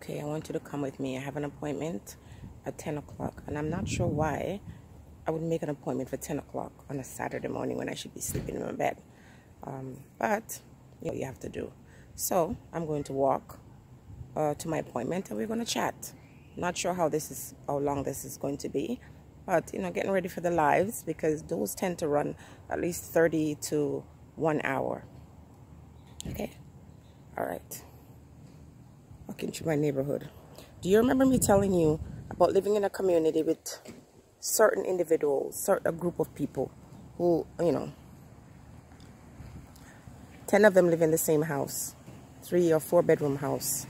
Okay, I want you to come with me. I have an appointment at 10 o'clock, and I'm not sure why I would make an appointment for 10 o'clock on a Saturday morning when I should be sleeping in my bed. But you know, you have to do. So I'm going to walk to my appointment, and we're going to chat. Not sure how long this is going to be, but you know, getting ready for the lives, because those tend to run at least 30 to 1 hour. Okay, all right. Walking through my neighborhood. Do you remember me telling you about living in a community with certain individuals, a group of people who, you know, 10 of them live in the same house, 3 or 4 bedroom house,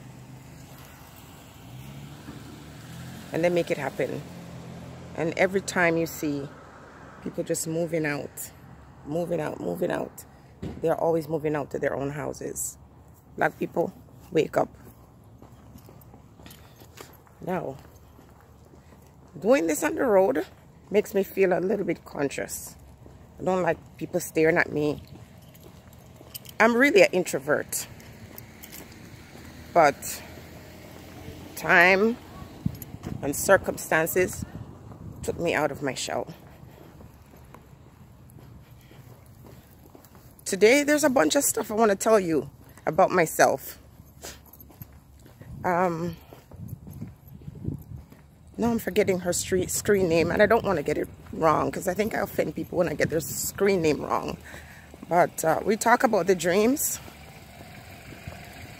and they make it happen. And every time you see people just moving out, they're always moving out to their own houses. Black people, wake up. Now, doing this on the road makes me feel a little bit conscious. I don't like people staring at me. I'm really an introvert, but time and circumstances took me out of my shell. Today, there's a bunch of stuff I want to tell you about myself. Now I'm forgetting her screen name, and I don't want to get it wrong because I think I offend people when I get their screen name wrong. But we talk about the dreams,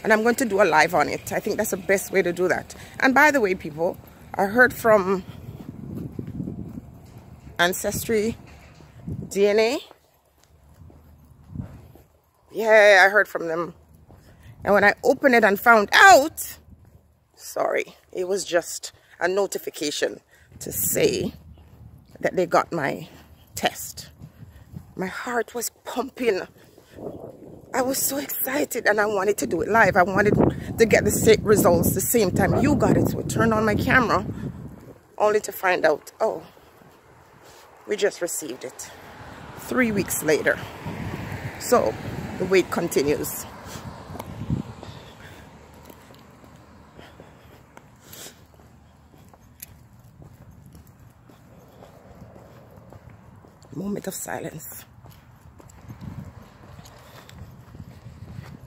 and I'm going to do a live on it. I think that's the best way to do that. And by the way, people, I heard from Ancestry DNA. Yeah, I heard from them. And when I opened it and found out, sorry, it was just a notification to say that they got my test. My heart was pumping. I was so excited, and I wanted to do it live. I wanted to get the results the same time you got it. So I turned on my camera only to find out, oh, we just received it 3 weeks later. So the wait continues. Moment of silence.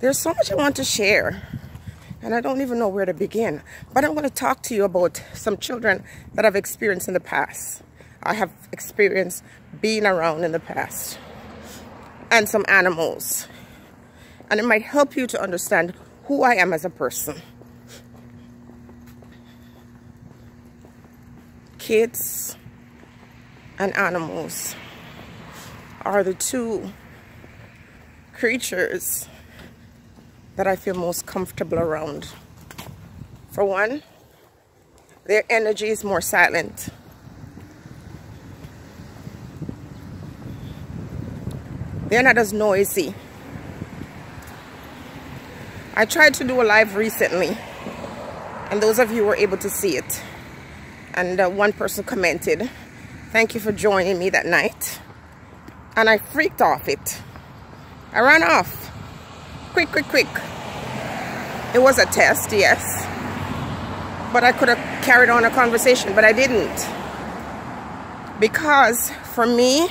There's so much I want to share, and I don't even know where to begin. But I'm going to talk to you about some children that I've experienced in the past. I have experienced being around in the past, and some animals. And it might help you to understand who I am as a person. Kids and animals are the two creatures that I feel most comfortable around. For one, their energy is more silent. They're not as noisy. I tried to do a live recently, and those of you were able to see it. And one person commented, "Thank you for joining me that night." And I freaked off it. I ran off. Quick. It was a test, yes. But I could have carried on a conversation, but I didn't. Because for me,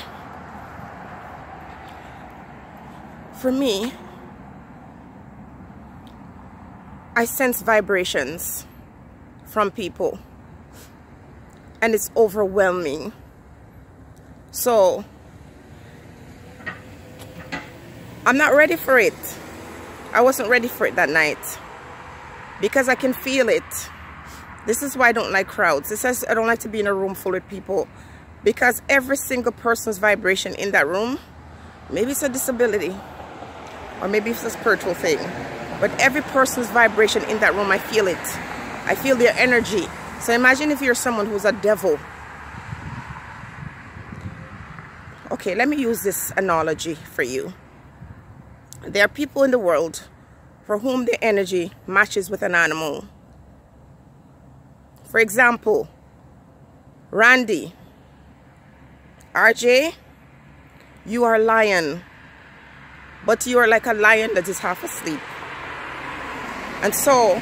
I sense vibrations from people. And it's overwhelming. So I'm not ready for it. I wasn't ready for it that night because I can feel it. This is why I don't like crowds. This is I don't like to be in a room full of people, because every single person's vibration in that room, maybe it's a disability or maybe it's a spiritual thing, but every person's vibration in that room, I feel it. I feel their energy. So imagine if you're someone who's a devil. Okay, let me use this analogy for you. There are people in the world for whom their energy matches with an animal. For example, Randy, RJ, you are a lion, but you are like a lion that is half asleep. And so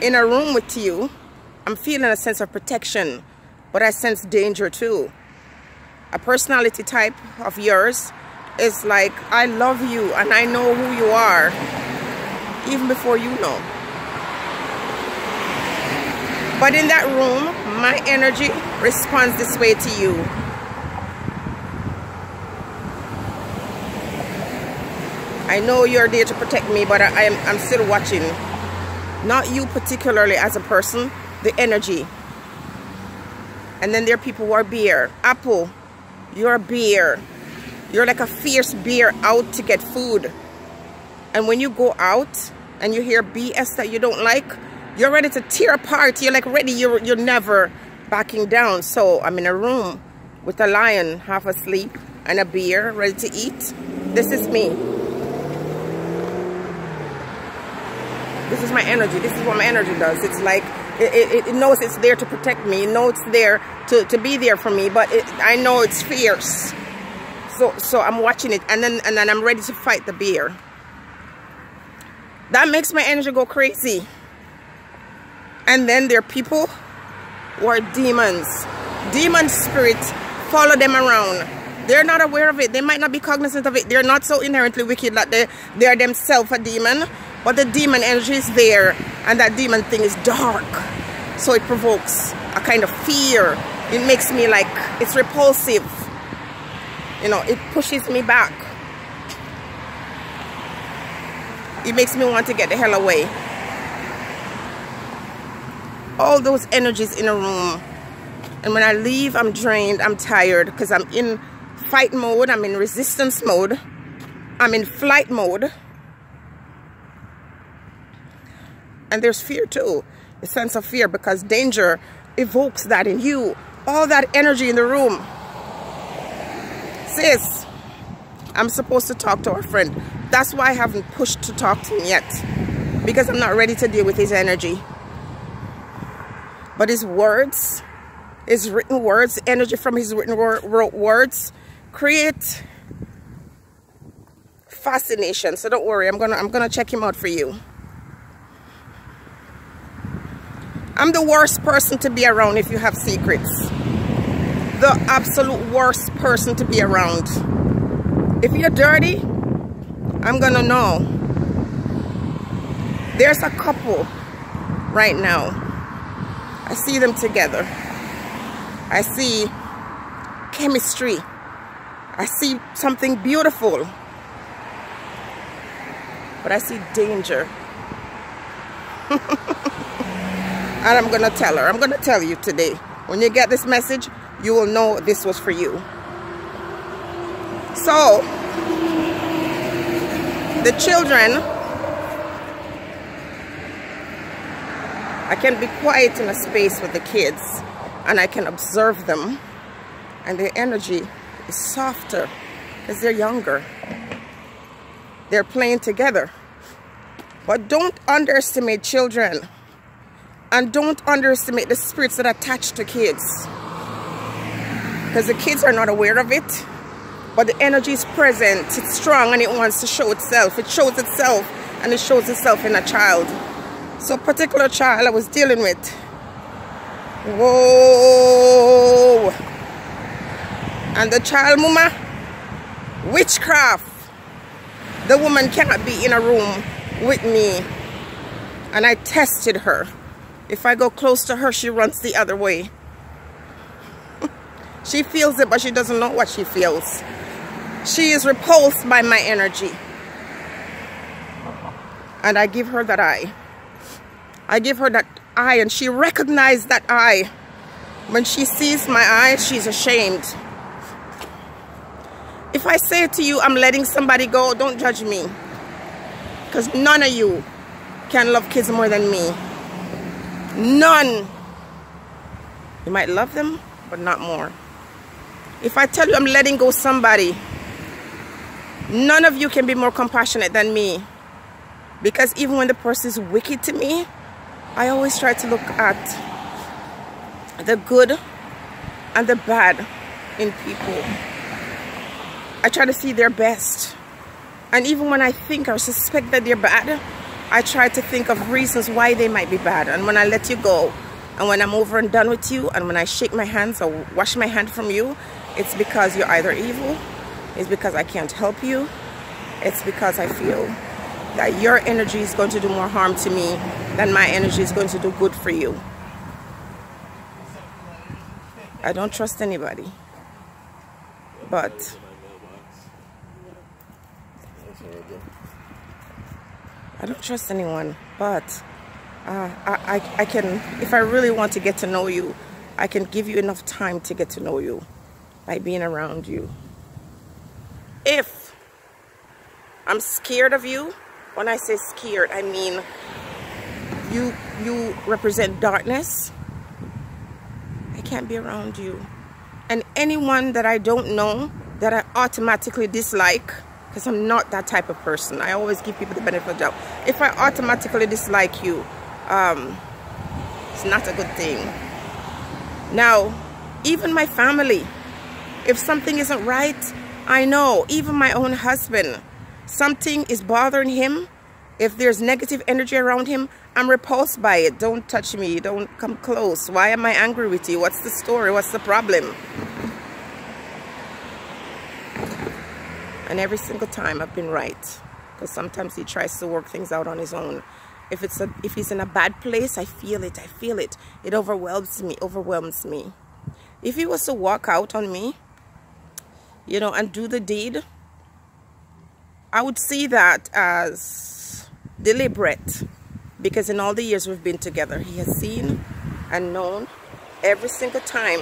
in a room with you, I'm feeling a sense of protection, but I sense danger too. A personality type of yours is like, I love you and I know who you are, even before you know. But in that room, my energy responds this way to you. I know you're there to protect me, but I'm still watching. Not you particularly as a person, the energy. And then there are people who are bear. Apple, you're a bear. You're like a fierce bear out to get food. And when you go out and you hear BS that you don't like, you're ready to tear apart. You're like ready, you're never backing down. So I'm in a room with a lion half asleep and a bear ready to eat. This is me. This is my energy. This is what my energy does. It's like, it knows it's there to protect me. It knows it's there to be there for me, but I know it's fierce. So I'm watching it, and then I'm ready to fight the bear. That makes my energy go crazy. And then there are people who are demons. Demon spirits follow them around. They're not aware of it. They might not be cognizant of it. They're not so inherently wicked that they are themselves a demon. But the demon energy is there, and that demon thing is dark. So it provokes a kind of fear. It makes me like, it's repulsive. You know, it pushes me back. It makes me want to get the hell away. All those energies in a room. And when I leave, I'm drained, I'm tired, because I'm in fight mode, I'm in resistance mode, I'm in flight mode. And there's fear too, a sense of fear, because danger evokes that in you. All that energy in the room. Sis, I'm supposed to talk to our friend. That's why I haven't pushed to talk to him yet, because I'm not ready to deal with his energy. But his words, his written words, energy from his written words create fascination. So don't worry, I'm gonna check him out for you. I'm the worst person to be around if you have secrets. The absolute worst person to be around. If you're dirty, I'm gonna know. There's a couple right now. I see them together. I see chemistry. I see something beautiful. But I see danger. And I'm going to tell her. I'm going to tell you today. When you get this message, you will know this was for you. So, the children, I can be quiet in a space with the kids, and I can observe them, and their energy is softer because they're younger. They're playing together. But don't underestimate children. And don't underestimate the spirits that attach to kids. Because the kids are not aware of it. But the energy is present. It's strong and it wants to show itself. It shows itself and it shows itself in a child. So a particular child I was dealing with. Whoa. And the child, mama, witchcraft. The woman cannot be in a room with me. And I tested her. If I go close to her, she runs the other way. She feels it, but she doesn't know what she feels. She is repulsed by my energy. And I give her that eye. I give her that eye, and she recognized that eye. When she sees my eye, she's ashamed. If I say to you, I'm letting somebody go, don't judge me. Because none of you can love kids more than me. None. You might love them, but not more. If I tell you I'm letting go somebody, none of you can be more compassionate than me. Because even when the person is wicked to me, I always try to look at the good and the bad in people. I try to see their best. And even when I think or suspect that they're bad, I try to think of reasons why they might be bad. And when I let you go, and when I'm over and done with you, and when I shake my hands or wash my hand from you, it's because you're either evil, it's because I can't help you, it's because I feel that your energy is going to do more harm to me than my energy is going to do good for you. I don't trust anybody, but I don't trust anyone, but I can, if I really want to get to know you, I can give you enough time to get to know you by being around you. If I'm scared of you, when I say scared, I mean you represent darkness, I can't be around you. And anyone that I don't know that I automatically dislike, because I'm not that type of person. I always give people the benefit of the doubt. If I automatically dislike you, it's not a good thing. Now, even my family, if something isn't right, I know, even my own husband, something is bothering him. If there's negative energy around him, I'm repulsed by it. Don't touch me. Don't come close. Why am I angry with you? What's the story? What's the problem? And every single time I've been right, because sometimes he tries to work things out on his own. If he's in a bad place, I feel it. I feel it. It overwhelms me. If he was to walk out on me, you know, and do the deed, I would see that as deliberate, because in all the years we've been together, he has seen and known every single time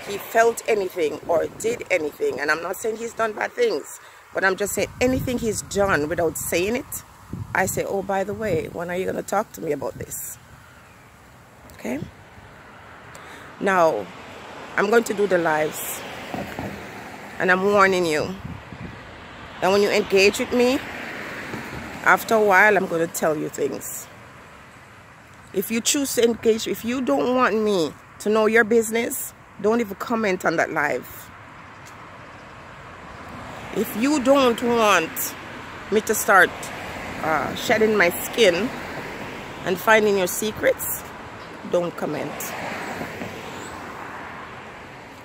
he felt anything or did anything. And I'm not saying he's done bad things, but I'm just saying anything he's done without saying it, I say, oh, by the way, when are you going to talk to me about this? Okay? Now, I'm going to do the lives, and I'm warning you that when you engage with me, after a while, I'm going to tell you things. If you choose to engage, if you don't want me to know your business, don't even comment on that live. If you don't want me to start shedding my skin and finding your secrets, don't comment.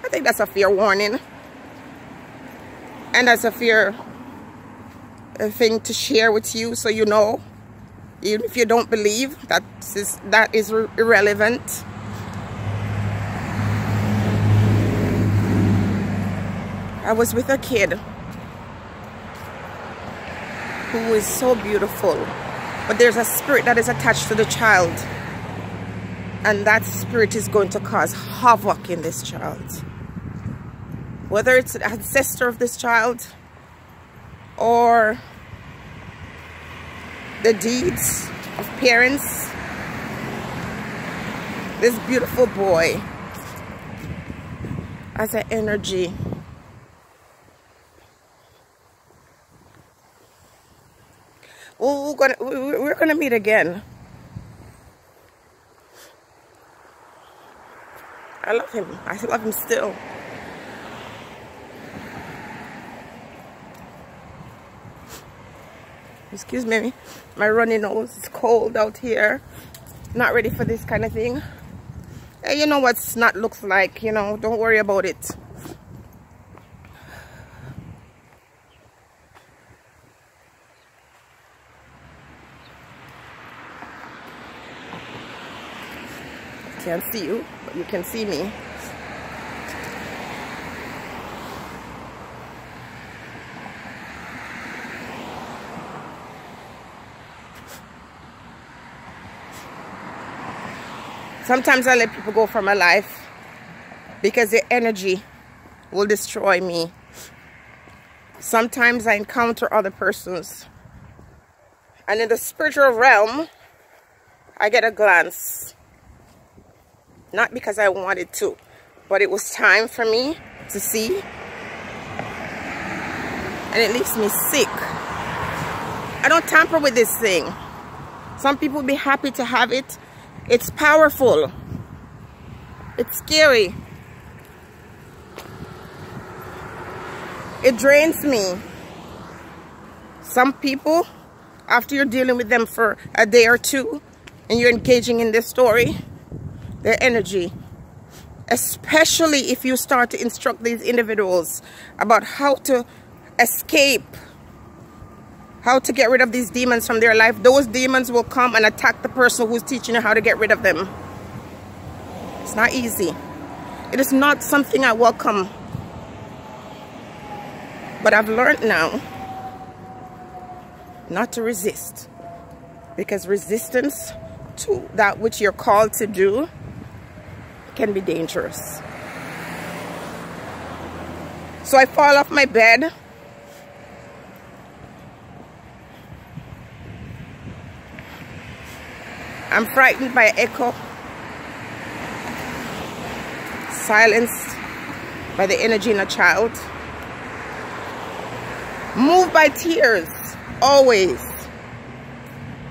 I think that's a fair warning. And that's a fair thing to share with you, so you know, even if you don't believe, that is irrelevant. I was with a kid who is so beautiful, but there's a spirit that is attached to the child, and that spirit is going to cause havoc in this child. Whether it's the ancestor of this child or the deeds of parents, this beautiful boy has an energy. We're gonna meet again. I love him. I love him still. Excuse me, my runny nose. It's cold out here. Not ready for this kind of thing. Hey, you know what snot looks like, you know, don't worry about it. I can't see you, but you can see me. Sometimes I let people go from my life because their energy will destroy me. Sometimes I encounter other persons, and in the spiritual realm, I get a glance. Not because I wanted to, but it was time for me to see, and it leaves me sick. I don't tamper with this thing. Some people will be happy to have it. It's powerful. It's scary. It drains me. Some people after you're dealing with them for a day or two and you're engaging in this story, their energy, especially if you start to instruct these individuals about how to escape, how to get rid of these demons from their life, those demons will come and attack the person who's teaching you how to get rid of them. It's not easy. It is not something I welcome. But I've learned now not to resist, because resistance to that which you're called to do can be dangerous. So I fall off my bed. I'm frightened by echo, silenced by the energy in a child, moved by tears, always.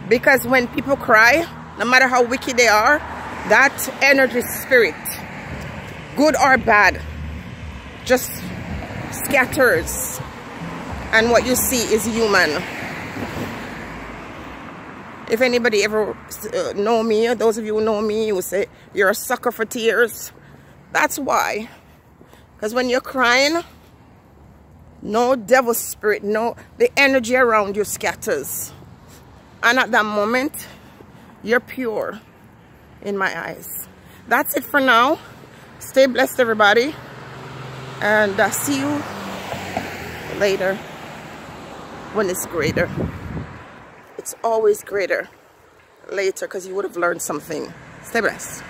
Because when people cry, no matter how wicked they are, that energy spirit, good or bad, just scatters. And what you see is human. If anybody ever know me, or those of you who know me, you will say, you're a sucker for tears. That's why. Because when you're crying, no devil spirit, no, the energy around you scatters. And at that moment, you're pure in my eyes. That's it for now. Stay blessed, everybody. And see you later when it's greater. It's always greater later, because you would have learned something. Stay blessed.